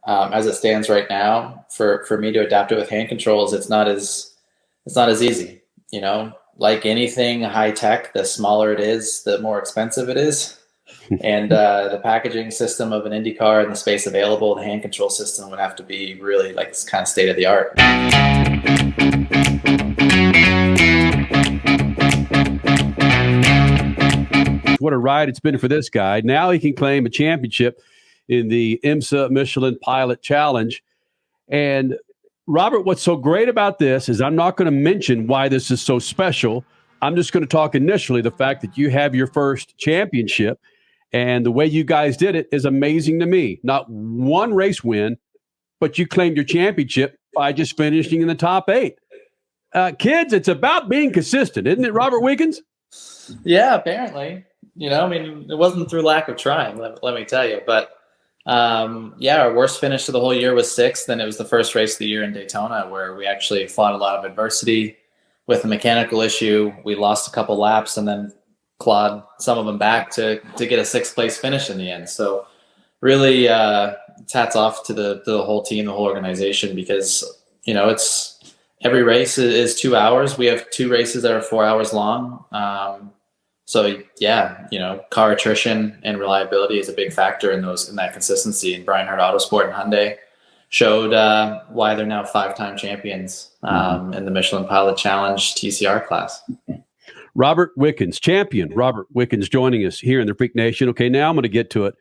as it stands right now, for me to adapt it with hand controls, it's not as easy. Like anything high tech, the smaller it is, the more expensive it is. And the packaging system of an IndyCar and the space available, the hand control system would have to be really like this kind of state of the art. What a ride it's been for this guy. Now he can claim a championship in the IMSA Michelin Pilot Challenge. And Robert, what's so great about this is I'm not going to mention why this is so special. I'm just going to talk initially the fact that you have your first championship, and the way you guys did it is amazing to me. Not one race win, but you claimed your championship by just finishing in the top 8. Kids, it's about being consistent, isn't it, Robert Wickens? Yeah, apparently. It wasn't through lack of trying, let me tell you. But our worst finish of the whole year was 6th, and it was the first race of the year in Daytona where we actually fought a lot of adversity with a mechanical issue. We lost a couple laps and then clawed some of them back to get a 6th place finish in the end. So really, it's hats off to the whole team, the whole organization, because it's every race is 2 hours. We have 2 races that are 4 hours long. So yeah, car attrition and reliability is a big factor in that consistency. And Brian Hart Autosport and Hyundai showed why they're now 5-time champions in the Michelin Pilot Challenge TCR class. Robert Wickens, champion Robert Wickens, joining us here in the Freak Nation. Okay, now I'm going to get to it.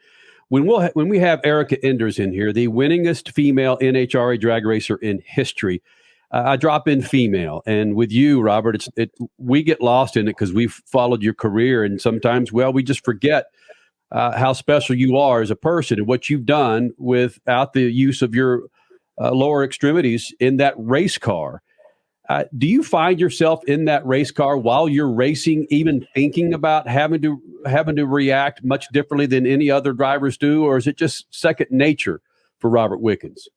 When we have Erica Enders in here, the winningest female NHRA drag racer in history, I drop in female. And with you, Robert, we get lost in it because we've followed your career, and sometimes, we just forget how special you are as a person and what you've done without the use of your lower extremities in that race car. Do you find yourself in that race car while you're racing, even thinking about having to react much differently than any other drivers do, or is it just second nature for Robert Wickens?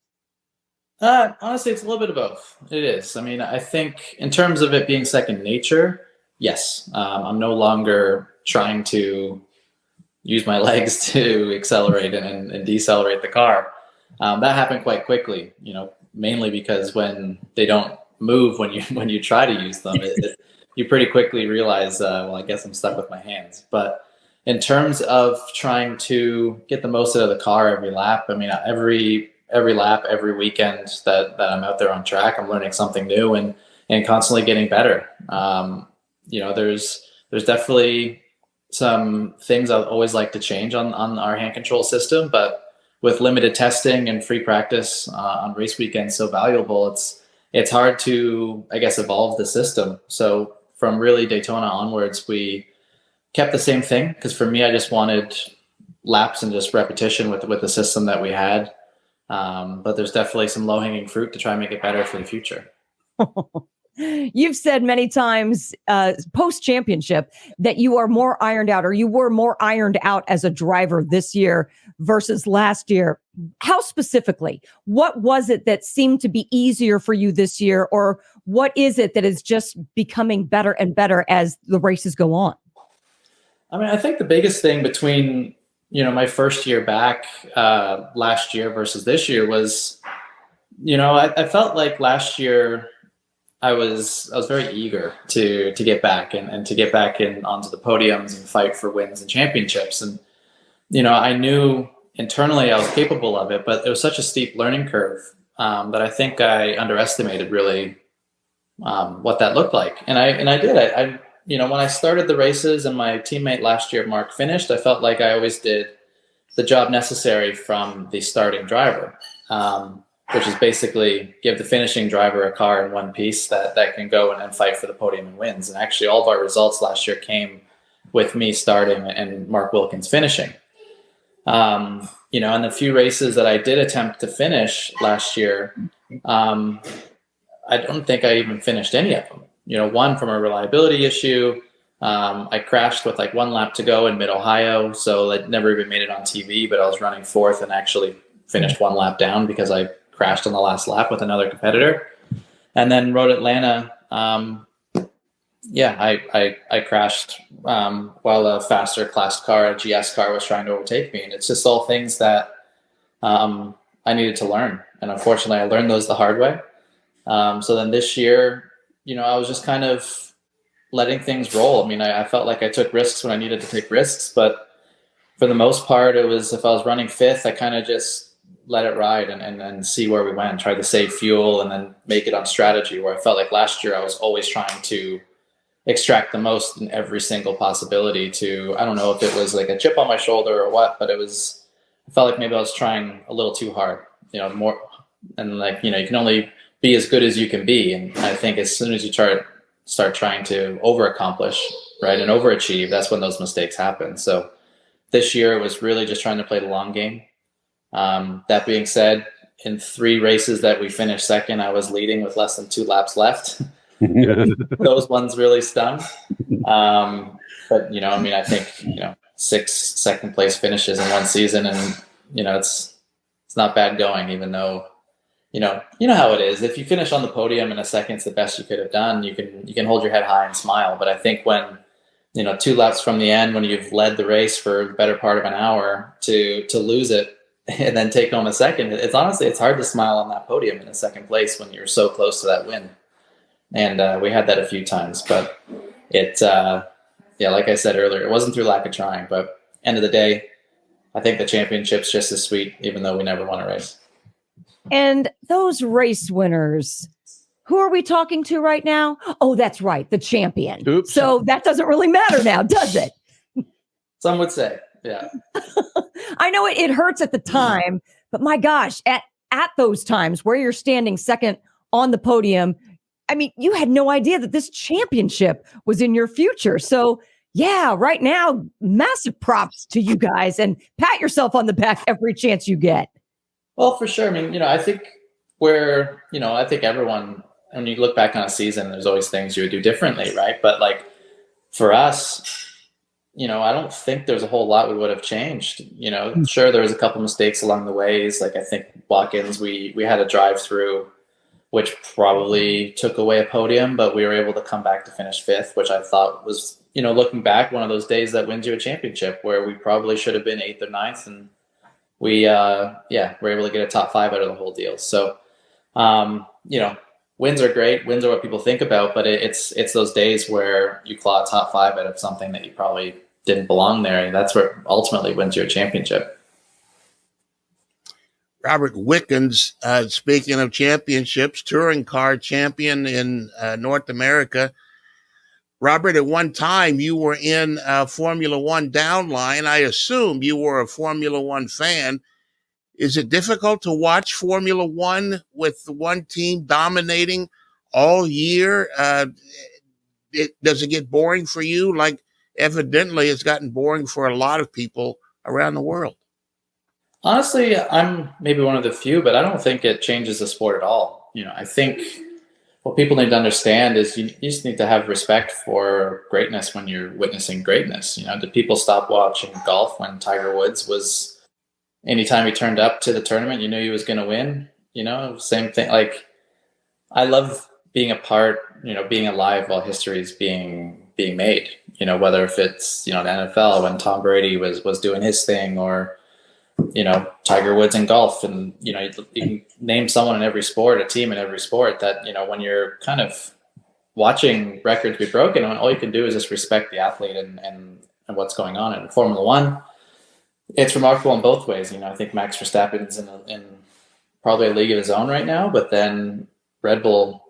Honestly, it's a little bit of both. It is. I think in terms of it being second nature, yes. I'm no longer trying to use my legs to accelerate and decelerate the car. That happened quite quickly, mainly because when they don't move when you try to use them, you pretty quickly realize, I guess I'm stuck with my hands. But in terms of trying to get the most out of the car every lap, every lap, every weekend that I'm out there on track, I'm learning something new and constantly getting better. There's definitely some things I'd always like to change on our hand control system, but with limited testing and free practice on race weekends so valuable, it's hard to, I guess, evolve the system. So from really Daytona onwards, we kept the same thing because for me, I just wanted laps and just repetition with the system that we had. But there's definitely some low-hanging fruit to try and make it better for the future. You've said many times post-championship that you are more ironed out, or you were more ironed out as a driver this year versus last year. How specifically? What was it that seemed to be easier for you this year, or what is it that is just becoming better and better as the races go on? I think the biggest thing between my first year back last year versus this year was, I felt like last year I was very eager to get back and to get back onto the podiums and fight for wins and championships. And, I knew internally I was capable of it, but it was such a steep learning curve that I think I underestimated really what that looked like. And I did. I when I started the races and my teammate last year, Mark, finished, I felt like I always did the job necessary from the starting driver. Which is basically give the finishing driver a car in one piece that can go and fight for the podium and wins. And actually all of our results last year came with me starting and Mark Wilkins finishing. And the few races that I did attempt to finish last year, I don't think I even finished any of them. One from a reliability issue. I crashed with like 1 lap to go in mid-Ohio, so I never even made it on TV, but I was running 4th and actually finished 1 lap down because I crashed on the last lap with another competitor. And then Road Atlanta, I crashed while a faster class car, a GS car, was trying to overtake me. And it's just all things that I I needed to learn. And unfortunately, I learned those the hard way. So then this year, I was just kind of letting things roll. I mean, I felt like I took risks when I needed to take risks, but for the most part, it was, if I was running fifth, I kind of just let it ride and see where we went, try to save fuel and then make it on strategy, where I felt like last year I was always trying to extract the most in every single possibility I don't know if it was like a chip on my shoulder or what, but I felt like maybe I was trying a little too hard, more, and like, you can only be as good as you can be. And I think as soon as you start trying to over accomplish, right, and overachieve, that's when those mistakes happen. So this year it was really just trying to play the long game. That being said, in 3 races that we finished second, I was leading with less than 2 laps left. Those ones really stung. But I think 6 second place finishes in one season, and it's not bad going, even though you know how it is. If you finish on the podium and a second's the best you could have done, you can hold your head high and smile. But I think when 2 laps from the end, when you've led the race for the better part of an hour, to lose it and then take home a second, it's hard to smile on that podium in a second place when you're so close to that win. And we had that a few times, but like I said earlier, it wasn't through lack of trying. But end of the day, I think the championship's just as sweet, even though we never won a race. And those race winners, who are we talking to right now? Oh, that's right, the champion. Oops. So that doesn't really matter now, does it? Some would say, yeah. I know it hurts at the time, but my gosh, at those times where you're standing second on the podium, I mean, you had no idea that this championship was in your future. So yeah, right now, massive props to you guys, and pat yourself on the back every chance you get. Well, for sure. I mean, I think I think everyone, when you look back on a season, there's always things you would do differently, right? But like for us, I don't think there's a whole lot we would have changed. Sure, there was a couple mistakes along the ways. Like I think Wickens, we had a drive through, which probably took away a podium, but we were able to come back to finish 5th, which I thought was, looking back, one of those days that wins you a championship, where we probably should have been 8th or 9th, and we were able to get a top 5 out of the whole deal. So wins are great. Wins are what people think about, but it's those days where you claw a top 5 out of something that you probably didn't belong there, and that's what ultimately wins you a championship. Robert Wickens, speaking of championships, touring car champion in North America. Robert, at one time you were in Formula One downline. I assume you were a Formula One fan. Is it difficult to watch Formula One with one team dominating all year? Does it get boring for you? Like, evidently, it's gotten boring for a lot of people around the world. Honestly, I'm maybe one of the few, but I don't think it changes the sport at all. I think what people need to understand is you just need to have respect for greatness when you're witnessing greatness. Did people stop watching golf when Tiger Woods was, anytime he turned up to the tournament, you knew he was going to win? Same thing. Like, I love being a part, being alive while history is being made, whether if it's, the NFL when Tom Brady was doing his thing, or Tiger Woods in golf, and you can name someone in every sport, a team in every sport, that when you're kind of watching records be broken, all you can do is just respect the athlete and what's going on. In Formula One, it's remarkable in both ways. I think Max Verstappen's in probably a league of his own right now, but then Red Bull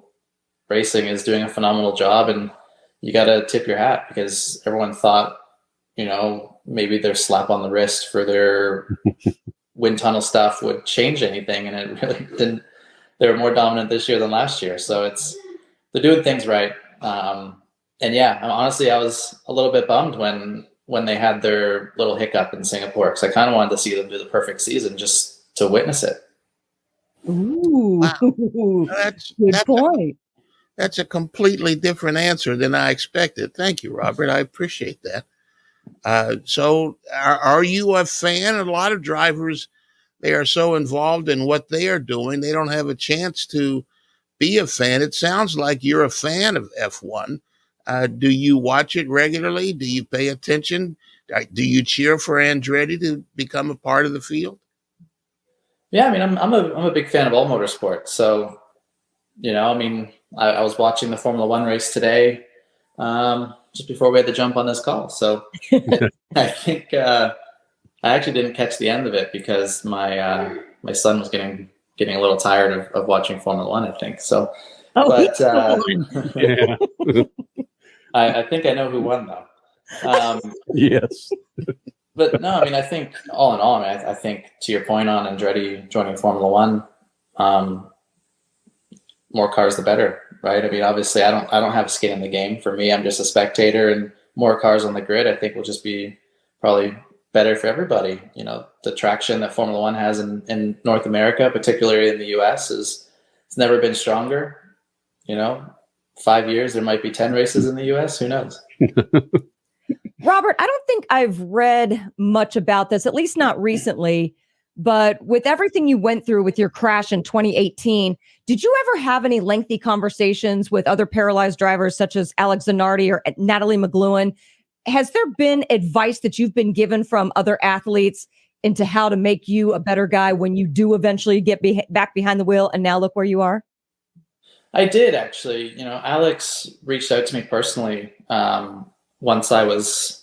Racing is doing a phenomenal job, and you got to tip your hat, because everyone thought maybe their slap on the wrist for their wind tunnel stuff would change anything, and it really didn't. They were more dominant this year than last year, so they're doing things right. And yeah, honestly, I was a little bit bummed when they had their little hiccup in Singapore, because I kind of wanted to see them do the perfect season just to witness it. Ooh, wow. That's good point. That's a completely different answer than I expected. Thank you, Robert. I appreciate that. So are you a fan? A lot of drivers, they are so involved in what they are doing, they don't have a chance to be a fan. It sounds like you're a fan of F1. Do you watch it regularly? Do you pay attention? Do you cheer for Andretti to become a part of the field? Yeah, I mean, I'm a big fan of all motorsports. So, I mean, I was watching the Formula One race today, just before we had to jump on this call. So I think I actually didn't catch the end of it because my son was getting a little tired of watching Formula One, I think. So, Oh, but Yeah. I think I know who won though. Yes. But no, I mean, I think all in all, I think to your point on Andretti joining Formula One, more cars the better, right? I mean, obviously, I don't have a skin in the game. For me, I'm just a spectator, and more cars on the grid, I think, will just be probably better for everybody. The traction that Formula One has in North America, particularly in the U.S., it's never been stronger. 5 years, there might be 10 races in the U.S. Who knows? Robert, I don't think I've read much about this, at least not recently. But with everything you went through with your crash in 2018, did you ever have any lengthy conversations with other paralyzed drivers such as Alex Zanardi or Natalie McLuhan? Has there been advice that you've been given from other athletes into how to make you a better guy when you do eventually get back behind the wheel and now look where you are? I did actually. Alex reached out to me personally once I was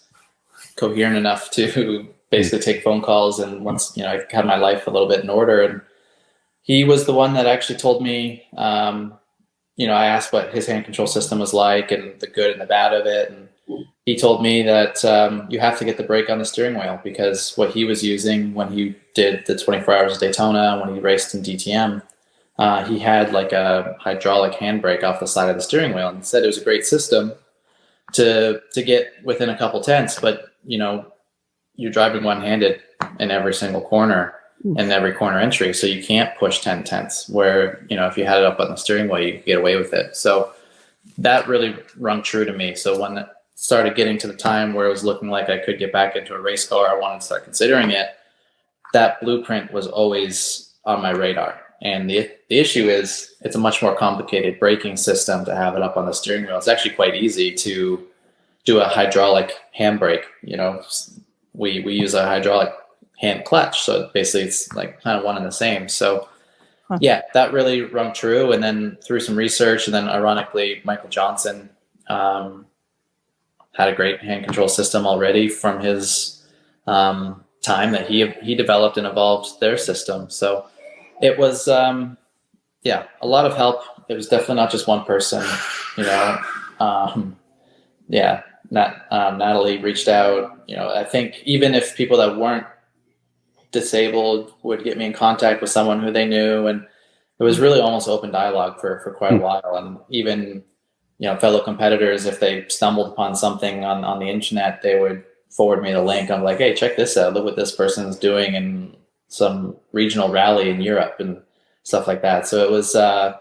coherent enough to basically take phone calls, and once I had my life a little bit in order. And he was the one that actually told me. I asked what his hand control system was like and the good and the bad of it, and he told me that you have to get the brake on the steering wheel, because what he was using when he did the 24 Hours of Daytona, when he raced in DTM, he had like a hydraulic handbrake off the side of the steering wheel, and he said it was a great system to get within a couple tenths, but you're driving one-handed in every single corner and every corner entry, so you can't push 10 tenths, where if you had it up on the steering wheel, you could get away with it. So that really rung true to me. So when it started getting to the time where it was looking like I could get back into a race car, I wanted to start considering it, that blueprint was always on my radar. And the issue is it's a much more complicated braking system to have it up on the steering wheel. It's actually quite easy to do a hydraulic handbrake. We use a hydraulic hand clutch. So basically it's like kind of one and the same. So yeah, that really rung true. And then through some research, and then ironically, Michael Johnson had a great hand control system already from his time that he developed and evolved their system. So it was, a lot of help. It was definitely not just one person, Natalie reached out. I think even if people that weren't disabled would get me in contact with someone who they knew, and it was really almost open dialogue for quite a while. And even, fellow competitors, if they stumbled upon something on the internet, they would forward me the link. I'm like, hey, check this out. Look what this person's doing in some regional rally in Europe and stuff like that. So it was, there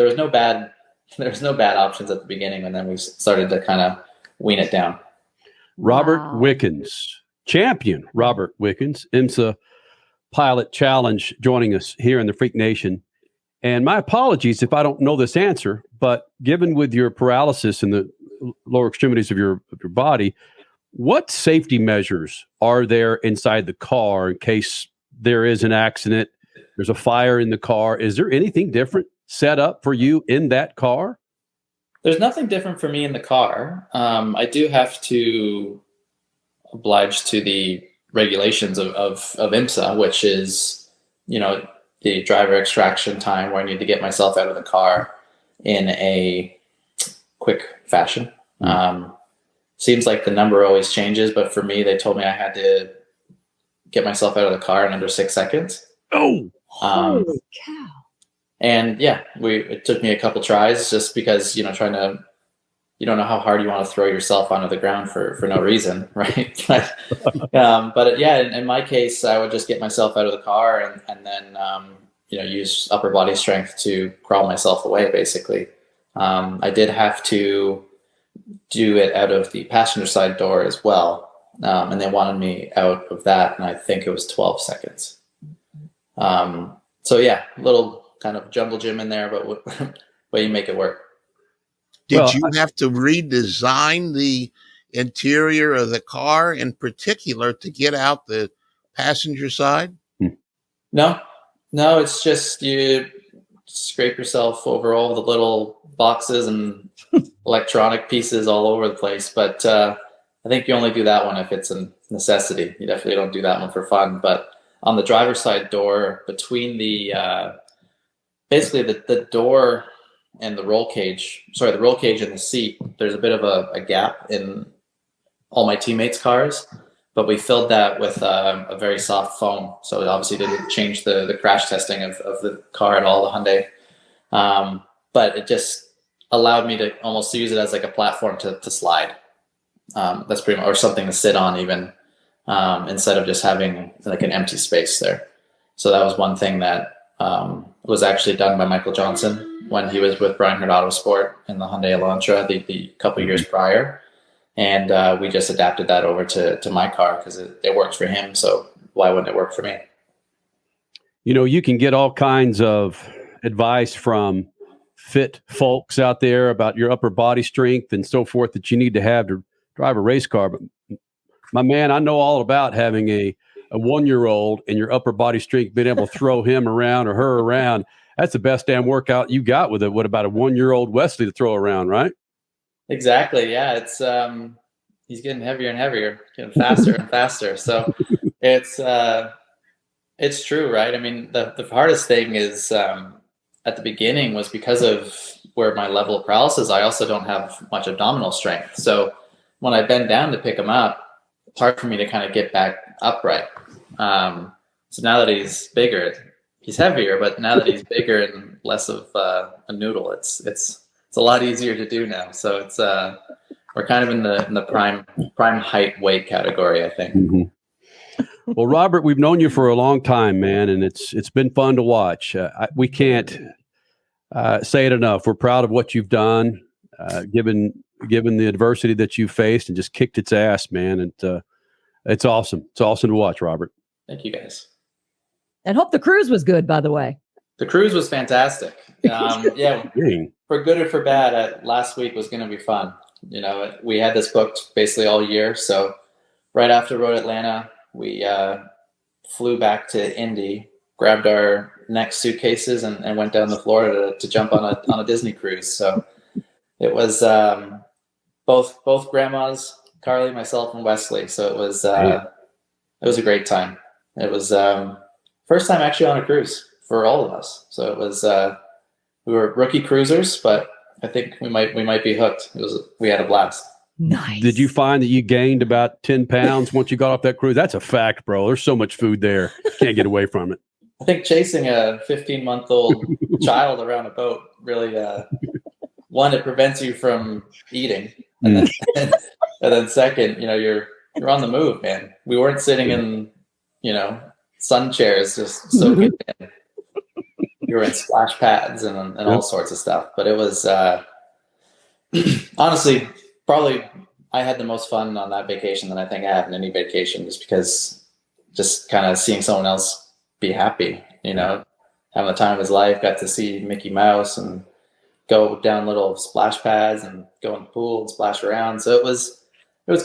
was no bad options at the beginning, and then we started to kind of wean it down. Robert Wickens, champion Robert Wickens, IMSA Pilot Challenge, joining us here in the Freak Nation. And my apologies if I don't know this answer, but given with your paralysis in the lower extremities of your body, what safety measures are there inside the car in case there is an accident, there's a fire in the car? Is there anything different set up for you in that car? There's nothing different for me in the car. I do have to oblige to the regulations of IMSA, which is, the driver extraction time, where I need to get myself out of the car in a quick fashion. Seems like the number always changes, but for me, they told me I had to get myself out of the car in under 6 seconds. Holy cow. And yeah, it took me a couple tries, just because, you don't know how hard you want to throw yourself onto the ground for no reason. Right. But yeah, in my case, I would just get myself out of the car and then, use upper body strength to crawl myself away, basically. I did have to do it out of the passenger side door as well. And they wanted me out of that, and I think it was 12 seconds. So yeah, a little kind of jungle gym in there, but you make it work. Did you have to redesign the interior of the car in particular to get out the passenger side? No, no, it's just you scrape yourself over all the little boxes and electronic pieces all over the place. But I think you only do that one if it's a necessity. You definitely don't do that one for fun. But on the driver's side door, between the basically the door and the roll cage, the roll cage and the seat, there's a bit of a gap in all my teammates' cars. But we filled that with a very soft foam. So it obviously didn't change the crash testing of the car at all, the Hyundai. But it just allowed me to almost use it as like a platform to slide. That's pretty much, or something to sit on even, instead of just having like an empty space there. So that was one thing that was actually done by Michael Johnson when he was with Brian Hurd Autosport in the Hyundai Elantra the couple years prior. And we just adapted that over to my car because it works for him. So why wouldn't it work for me? You know, you can get all kinds of advice from fit folks out there about your upper body strength and so forth that you need to have to drive a race car. But my man, I know all about having a 1-year-old and your upper body strength, being able to throw him around or her around. That's the best damn workout you got with it. What about a 1-year-old Wesley to throw around, right? Exactly. Yeah. It's, he's getting heavier and heavier, getting faster and faster. So it's true, right? I mean, the hardest thing is, at the beginning was because of where my level of paralysis, I also don't have much abdominal strength. So when I bend down to pick him up, it's hard for me to kind of get back upright. So now that he's bigger, he's heavier, but now that he's bigger and less of a noodle, it's a lot easier to do now. So it's we're kind of in the prime height weight category, I think. Mm-hmm. Well, Robert, we've known you for a long time, man, and it's been fun to watch. We can't say it enough. We're proud of what you've done, given the adversity that you faced, and just kicked its ass, man. And it's awesome. It's awesome to watch, Robert. Thank you, guys. And hope the cruise was good, by the way. The cruise was fantastic. Yeah, for good or for bad, last week was going to be fun. You know, we had this booked basically all year. So right after Road Atlanta, we flew back to Indy, grabbed our next suitcases, and went down to Florida to jump on a Disney cruise. So it was both grandmas, Carly, myself, and Wesley. So it was a great time. It was first time actually on a cruise for all of us. So it was we were rookie cruisers, but I think we might be hooked. We had a blast. Nice. Did you find that you gained about 10 pounds once you got off that cruise? That's a fact, bro. There's so much food there. Can't get away from it. I think chasing a 15-month-old child around a boat really, one, it prevents you from eating. And then second, you're on the move, man. We weren't sitting in, sun chairs just soaking in. We were in splash pads and all sorts of stuff. But it was, honestly, probably I had the most fun on that vacation than I think I have in any vacation, just because just kind of seeing someone else be happy, having the time of his life, got to see Mickey Mouse and go down little splash pads and go in the pool and splash around. So it was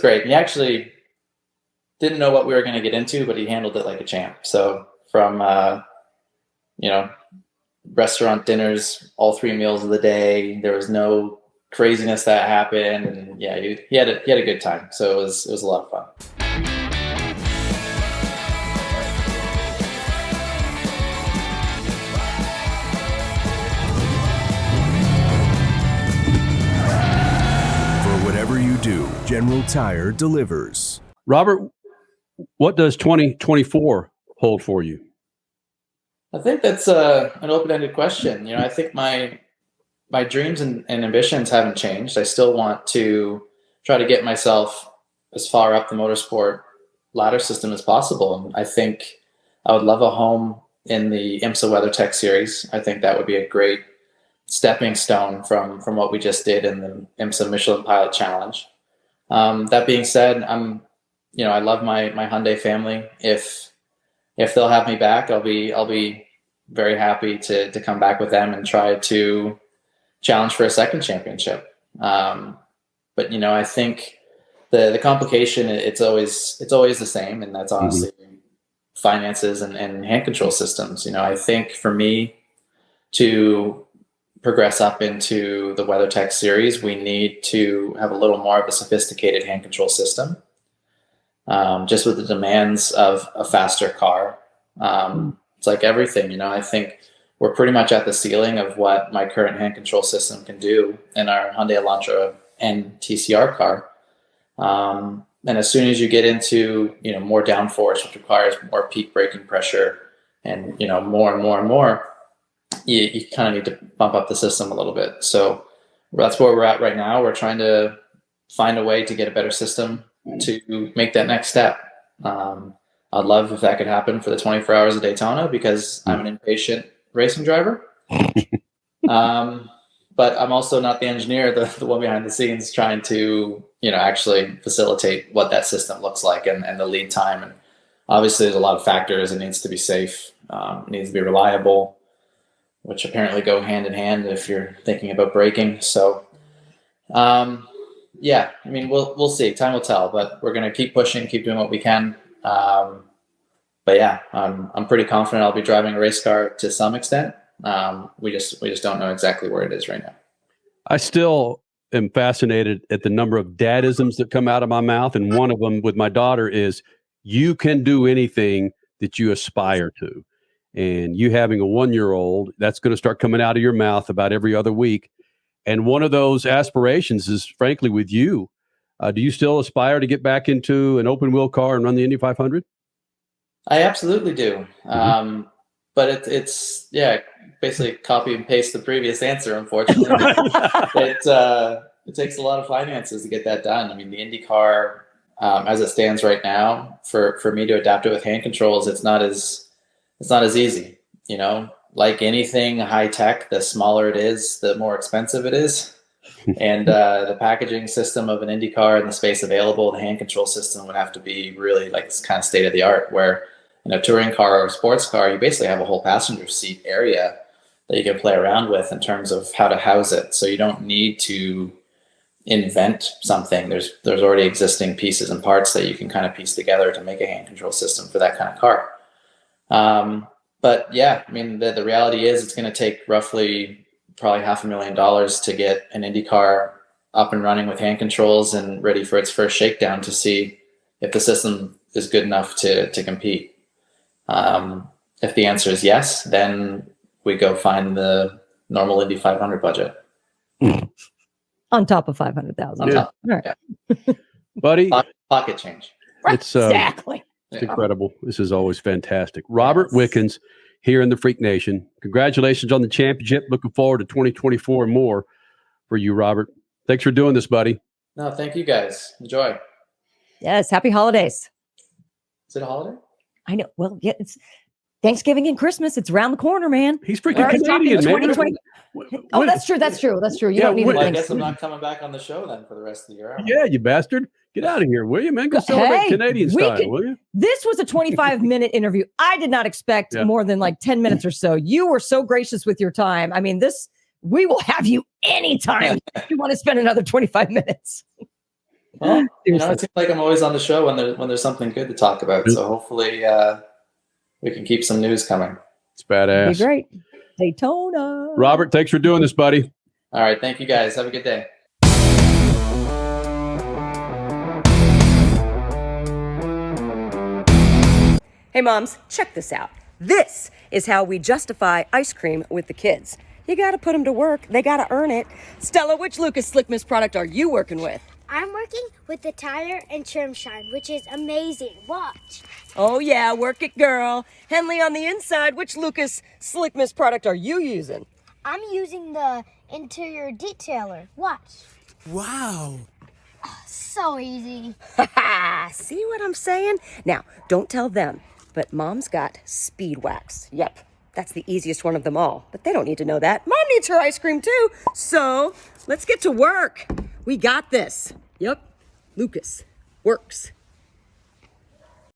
great. He actually didn't know what we were going to get into, but he handled it like a champ. So from, restaurant dinners, all 3 meals of the day, there was no craziness that happened, and yeah, he had a good time. So it was a lot of fun. For whatever you do, General Tire delivers. Robert, what does 2024 hold for you? I think that's an open-ended question. I think my dreams and ambitions haven't changed. I still want to try to get myself as far up the motorsport ladder system as possible. And I think I would love a home in the IMSA WeatherTech series. I think that would be a great stepping stone from what we just did in the IMSA Michelin Pilot Challenge. That being said, I love my Hyundai family. If they'll have me back, I'll be very happy to come back with them and try to challenge for a second championship. But I think the complication, it's always the same, and that's honestly finances and hand control systems. I think for me to progress up into the WeatherTech series, we need to have a little more of a sophisticated hand control system, just with the demands of a faster car. It's like everything, I think we're pretty much at the ceiling of what my current hand control system can do in our Hyundai Elantra and TCR car. And as soon as you get into, more downforce, which requires more peak braking pressure and, more and more and more, you kind of need to bump up the system a little bit. So that's where we're at right now. We're trying to find a way to get a better system to make that next step. I'd love if that could happen for the 24 hours of Daytona, because I'm an impatient racing driver. But I'm also not the engineer, the one behind the scenes trying to, actually facilitate what that system looks like and the lead time. And obviously there's a lot of factors. It needs to be safe, it needs to be reliable, which apparently go hand in hand if you're thinking about braking. So, yeah, we'll see. Time will tell, but we're going to keep pushing, keep doing what we can. But yeah, I'm pretty confident I'll be driving a race car to some extent. We just don't know exactly where it is right now. I still am fascinated at the number of dadisms that come out of my mouth. And one of them with my daughter is, you can do anything that you aspire to. And you having a 1-year-old, that's going to start coming out of your mouth about every other week. And one of those aspirations is, frankly, with you. Do you still aspire to get back into an open wheel car and run the Indy 500? I absolutely do. But it's basically copy and paste the previous answer, unfortunately. It takes a lot of finances to get that done. The IndyCar, as it stands right now, for me to adapt it with hand controls, it's not as easy. Like anything high tech, the smaller it is, the more expensive it is. And the packaging system of an IndyCar and the space available, the hand control system would have to be really like kind of state of the art, where in a touring car or a sports car, you basically have a whole passenger seat area that you can play around with in terms of how to house it. So you don't need to invent something. There's already existing pieces and parts that you can kind of piece together to make a hand control system for that kind of car. But yeah, the reality is it's going to take roughly probably $500,000 to get an IndyCar up and running with hand controls and ready for its first shakedown to see if the system is good enough to compete. If the answer is yes, then we go find the normal Indy 500 budget. On top of 500,000. Yeah. All right. Yeah. Buddy, pocket change. It's Exactly. It's incredible. This is always fantastic. Robert Wickens here in the Freak Nation. Congratulations on the championship. Looking forward to 2024 and more for you, Robert. Thanks for doing this, buddy. No, thank you guys. Enjoy. Yes. Happy holidays. Is it a holiday? I know. Well, yeah, it's Thanksgiving and Christmas. It's around the corner, man. He's freaking Canadian, man. 2020. Oh, that's true. That's true. That's true. You don't need Well, I to guess I'm not coming back on the show then for the rest of the year. Yeah, you bastard. Get out of here, will you, man? Go celebrate Canadian style, will you? This was a 25-minute interview. I did not expect more than like 10 minutes or so. You were so gracious with your time. We will have you anytime if you want to spend another 25 minutes. Well, it seems like I'm always on the show when there's something good to talk about. So hopefully we can keep some news coming. It's badass. Be great. Daytona. Robert, thanks for doing this, buddy. All right. Thank you, guys. Have a good day. Hey moms, check this out. This is how we justify ice cream with the kids. You gotta put them to work. They gotta earn it. Stella, which Lucas Slick Mist product are you working with? I'm working with the Tyler and Trim Shine, which is amazing. Watch. Oh yeah, work it, girl. Henley, on the inside, which Lucas Slick Mist product are you using? I'm using the interior detailer. Watch. Wow. So easy. See what I'm saying? Now, don't tell them, but Mom's got Speed Wax. Yep, that's the easiest one of them all. But they don't need to know that. Mom needs her ice cream too. So let's get to work. We got this. Yep, Lucas works.